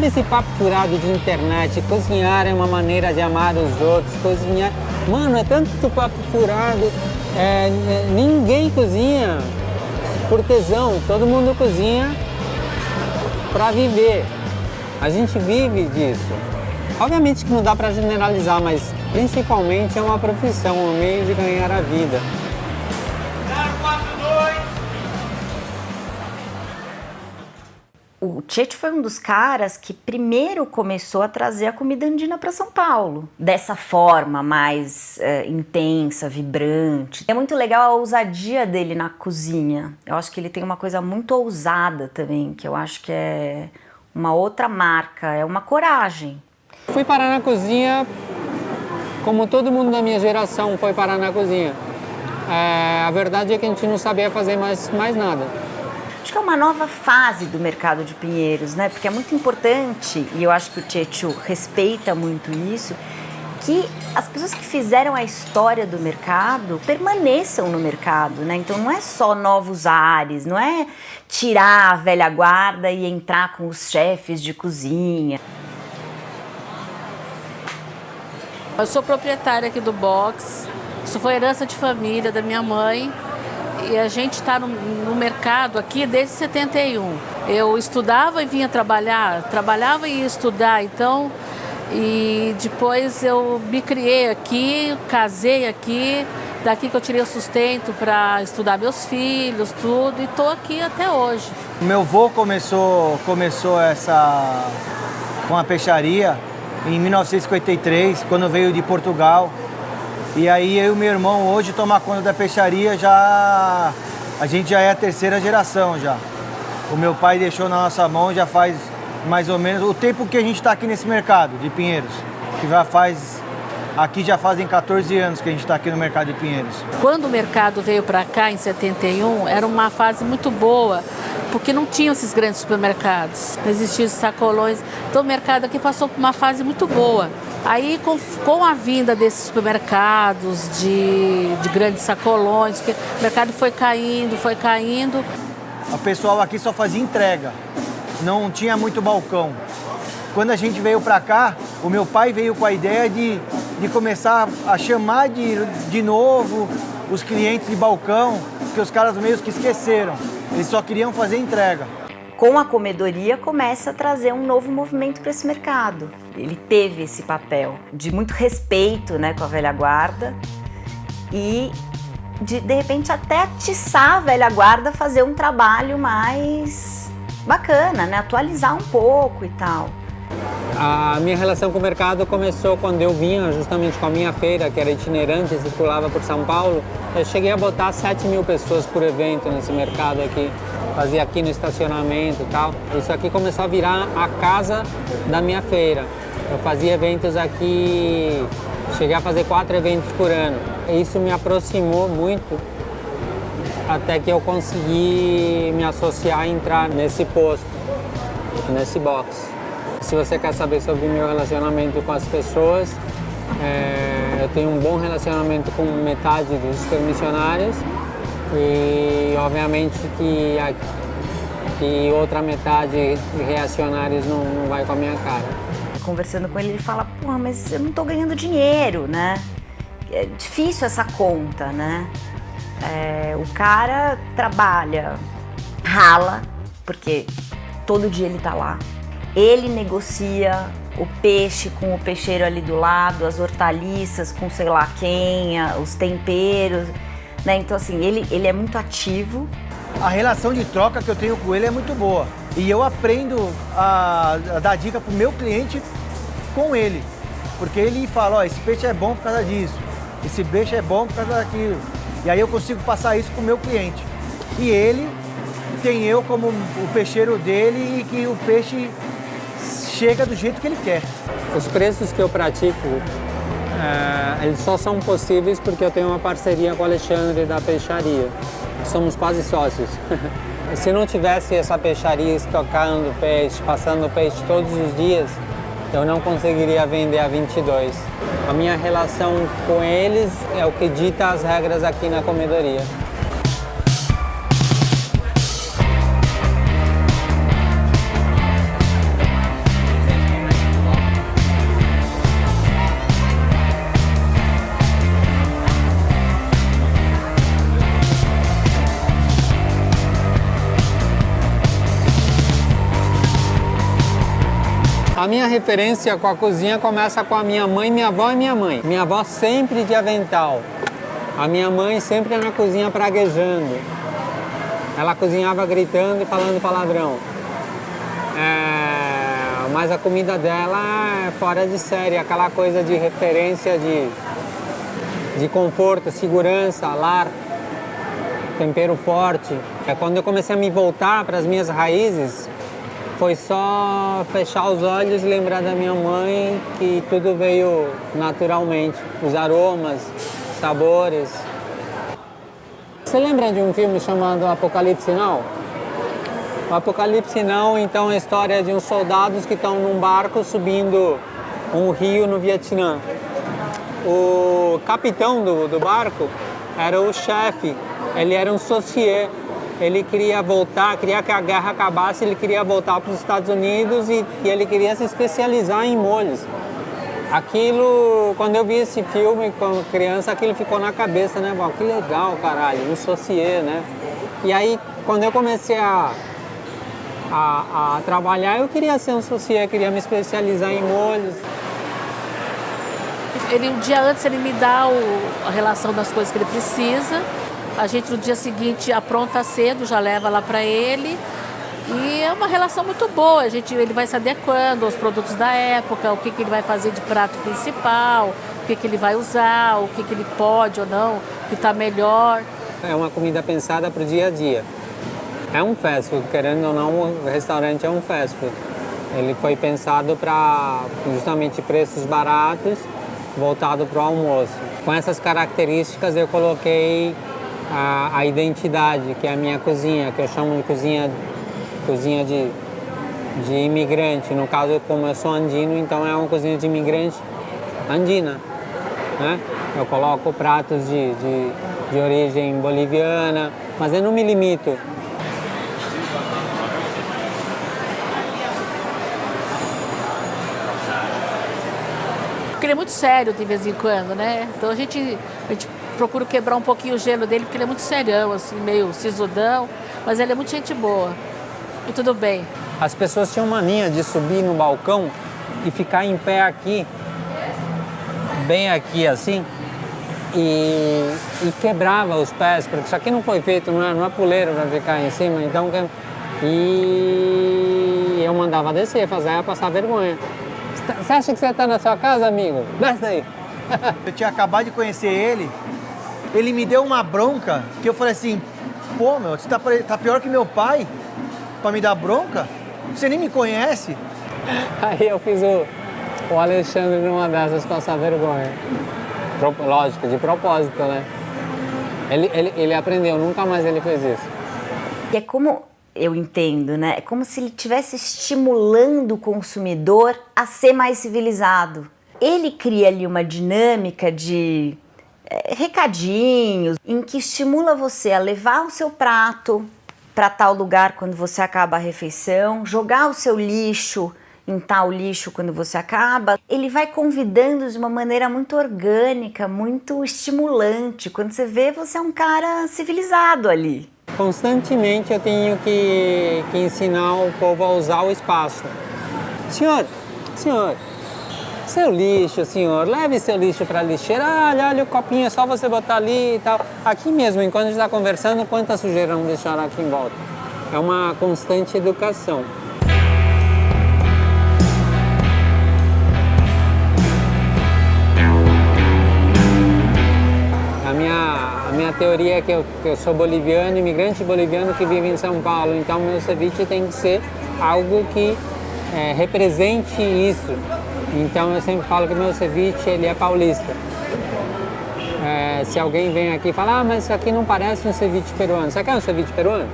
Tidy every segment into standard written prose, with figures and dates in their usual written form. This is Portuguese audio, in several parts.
Sabe esse papo furado de internet? Cozinhar é uma maneira de amar os outros, cozinhar... Mano, é tanto papo furado. Ninguém cozinha por tesão, todo mundo cozinha para viver. A gente vive disso. Obviamente que não dá para generalizar, mas principalmente é uma profissão, um meio de ganhar a vida. O Tchetcho foi um dos caras que primeiro começou a trazer a comida andina para São Paulo. Dessa forma mais intensa, vibrante. É muito legal a ousadia dele na cozinha. Eu acho que ele tem uma coisa muito ousada também, que eu acho que é uma outra marca, é uma coragem. Fui parar na cozinha como todo mundo da minha geração foi parar na cozinha. A verdade é que a gente não sabia fazer mais nada. Acho que é uma nova fase do mercado de Pinheiros, né? Porque é muito importante, e eu acho que o Tchetcho respeita muito isso, que as pessoas que fizeram a história do mercado permaneçam no mercado, né? Então não é só novos ares, não é tirar a velha guarda e entrar com os chefes de cozinha. Eu sou proprietária aqui do box, isso foi herança de família da minha mãe. E a gente está no mercado aqui desde 71. Eu estudava e vinha trabalhar, trabalhava e ia estudar, então... E depois eu me criei aqui, casei aqui, daqui que eu tirei o sustento para estudar meus filhos, tudo, e estou aqui até hoje. Meu avô começou com a peixaria em 1953, quando veio de Portugal. E aí eu e meu irmão hoje tomar conta da peixaria, a gente já é a terceira geração já. O meu pai deixou na nossa mão já faz mais ou menos o tempo que a gente está aqui nesse mercado de Pinheiros. Aqui já fazem 14 anos que a gente está aqui no mercado de Pinheiros. Quando o mercado veio para cá em 71, era uma fase muito boa, porque não tinham esses grandes supermercados, não existiam esses sacolões. Então o mercado aqui passou por uma fase muito boa. Aí, com a vinda desses supermercados, de grandes sacolões, o mercado foi caindo. O pessoal aqui só fazia entrega, não tinha muito balcão. Quando a gente veio para cá, o meu pai veio com a ideia de começar a chamar de novo os clientes de balcão, que os caras meio que esqueceram, eles só queriam fazer entrega. Com a comedoria começa a trazer um novo movimento para esse mercado. Ele teve esse papel de muito respeito, né, com a velha guarda e de repente até atiçar a velha guarda a fazer um trabalho mais bacana, né, atualizar um pouco e tal. A minha relação com o mercado começou quando eu vinha justamente com a minha feira, que era itinerante, circulava por São Paulo. Eu cheguei a botar 7.000 pessoas por evento nesse mercado aqui. Fazia aqui no estacionamento e tal. Isso aqui começou a virar a casa da minha feira. Eu fazia eventos aqui, cheguei a fazer 4 eventos por ano. Isso me aproximou muito até que eu consegui me associar e entrar nesse posto, nesse box. Se você quer saber sobre o meu relacionamento com as pessoas, eu tenho um bom relacionamento com metade dos permissionários e obviamente que outra metade de reacionários não vai com a minha cara. Conversando com ele fala, porra, mas eu não tô ganhando dinheiro, né? É difícil essa conta, né? O cara trabalha, rala, porque todo dia ele tá lá. Ele negocia o peixe com o peixeiro ali do lado, as hortaliças com sei lá quem, os temperos, né? Então assim, ele é muito ativo. A relação de troca que eu tenho com ele é muito boa. E eu aprendo a dar dica pro meu cliente com ele. Porque ele fala, ó, esse peixe é bom por causa disso, esse peixe é bom por causa daquilo. E aí eu consigo passar isso pro meu cliente. E ele tem eu como o peixeiro dele e que o peixe chega do jeito que ele quer. Os preços que eu pratico, eles só são possíveis porque eu tenho uma parceria com o Alexandre da peixaria. Somos quase sócios. Se não tivesse essa peixaria estocando peixe, passando peixe todos os dias, eu não conseguiria vender a 22. A minha relação com eles é o que dita as regras aqui na comedoria. A minha referência com a cozinha começa com a minha mãe, minha avó e minha mãe. Minha avó sempre de avental. A minha mãe sempre na cozinha praguejando. Ela cozinhava gritando e falando palavrão. Mas a comida dela é fora de série, aquela coisa de referência de conforto, segurança, lar, tempero forte. Quando eu comecei a me voltar para as minhas raízes, foi só fechar os olhos e lembrar da minha mãe que tudo veio naturalmente. Os aromas, sabores. Você lembra de um filme chamado Apocalipse Now? O Apocalipse Now, então, é a história de uns soldados que estão num barco subindo um rio no Vietnã. O capitão do barco era o chefe, ele era um sommelier. Ele queria voltar, queria que a guerra acabasse, ele queria voltar para os Estados Unidos e ele queria se especializar em molhos. Aquilo, quando eu vi esse filme como criança, aquilo ficou na cabeça, né? Bom, que legal, caralho, um sommelier, né? E aí, quando eu comecei a trabalhar, eu queria ser um sommelier, queria me especializar em molhos. Um dia antes ele me dá a relação das coisas que ele precisa. A gente no dia seguinte apronta cedo, já leva lá para ele. E é uma relação muito boa. Ele vai se adequando aos produtos da época, o que ele vai fazer de prato principal, o que ele vai usar, o que ele pode ou não, o que está melhor. É uma comida pensada para o dia a dia. É um fast food, querendo ou não, o restaurante é um fast food. Ele foi pensado para justamente preços baratos, voltado para o almoço. Com essas características eu coloquei a identidade, que é a minha cozinha, que eu chamo de cozinha de imigrante. No caso, como eu sou andino, então é uma cozinha de imigrante andina, né? Eu coloco pratos de origem boliviana, mas eu não me limito. Porque ele é muito sério de vez em quando, né? Então a gente procura quebrar um pouquinho o gelo dele, porque ele é muito serião, assim, meio sisudão, mas ele é muito gente boa. E tudo bem. As pessoas tinham mania de subir no balcão e ficar em pé aqui, bem aqui assim, e quebrava os pés, porque isso aqui não foi feito, não é puleiro para ficar em cima, então... E eu mandava descer, fazer passar vergonha. Você acha que você está na sua casa, amigo? Desce aí. Eu tinha acabado de conhecer ele, ele me deu uma bronca, que eu falei assim, pô, meu, você tá pior que meu pai pra me dar bronca? Você nem me conhece? Aí eu fiz o Alexandre numa dessas passar vergonha. Lógico, de propósito, né? Ele aprendeu, nunca mais ele fez isso. E é como eu entendo, né? É como se ele estivesse estimulando o consumidor a ser mais civilizado. Ele cria ali uma dinâmica de recadinhos, em que estimula você a levar o seu prato para tal lugar quando você acaba a refeição, jogar o seu lixo em tal lixo quando você acaba. Ele vai convidando de uma maneira muito orgânica, muito estimulante. Quando você vê, você é um cara civilizado ali. Constantemente eu tenho que ensinar o povo a usar o espaço. Senhor, seu lixo, senhor, leve seu lixo para a lixeira. Olha o copinho, é só você botar ali e tal. Aqui mesmo, enquanto a gente está conversando, quanta sujeira não deixar aqui em volta. É uma constante educação. A minha teoria é que eu sou boliviano, imigrante boliviano que vive em São Paulo. Então, meu ceviche tem que ser algo que represente isso. Então, eu sempre falo que meu ceviche ele é paulista. Se alguém vem aqui e fala, mas isso aqui não parece um ceviche peruano. Você quer um ceviche peruano?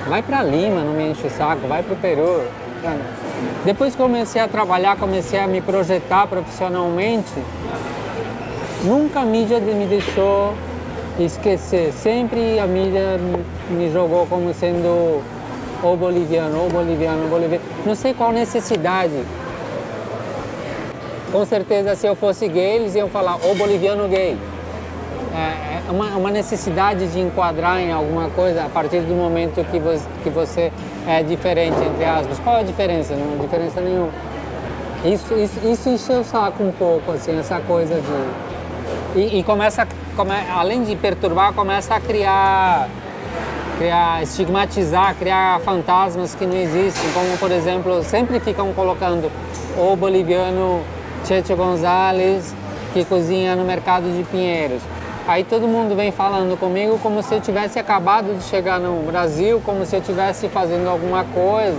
Vai para Lima, não me enche o saco, vai para o Peru. Depois que comecei a trabalhar, comecei a me projetar profissionalmente, nunca a mídia me deixou esquecer. Sempre a mídia me jogou como sendo ou boliviano. Não sei qual necessidade. Com certeza, se eu fosse gay, eles iam falar ou boliviano gay. uma necessidade de enquadrar em alguma coisa a partir do momento que você é diferente, entre aspas. Qual é a diferença? Não há diferença nenhuma. Isso encheu o saco um pouco, assim, essa coisa de... E além de perturbar, começa a criar, estigmatizar, criar fantasmas que não existem, como, por exemplo, sempre ficam colocando o boliviano Checho Gonzalez, que cozinha no mercado de Pinheiros. Aí todo mundo vem falando comigo como se eu tivesse acabado de chegar no Brasil, como se eu estivesse fazendo alguma coisa.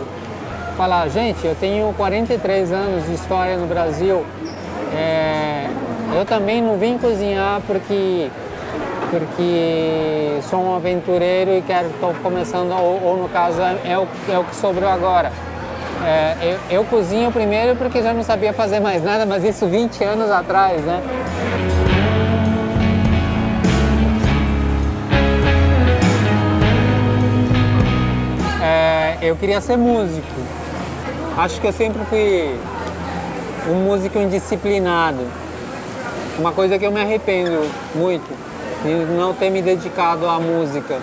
Falar, gente, eu tenho 43 anos de história no Brasil, eu também não vim cozinhar porque sou um aventureiro e estou começando, ou no caso é o que sobrou agora. Eu cozinho primeiro porque já não sabia fazer mais nada, mas isso 20 anos atrás, né? Eu queria ser músico. Acho que eu sempre fui um músico indisciplinado. Uma coisa que eu me arrependo muito, de não ter me dedicado à música.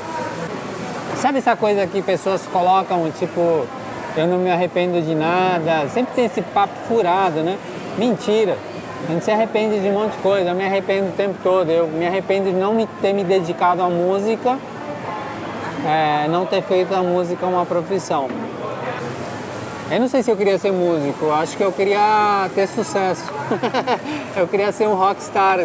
Sabe essa coisa que pessoas colocam, tipo, eu não me arrependo de nada? Sempre tem esse papo furado, né? Mentira. A gente se arrepende de um monte de coisa. Eu me arrependo o tempo todo. Eu me arrependo de não ter me dedicado à música, não ter feito a música uma profissão. Eu não sei se eu queria ser músico, acho que eu queria ter sucesso. Eu queria ser um rockstar.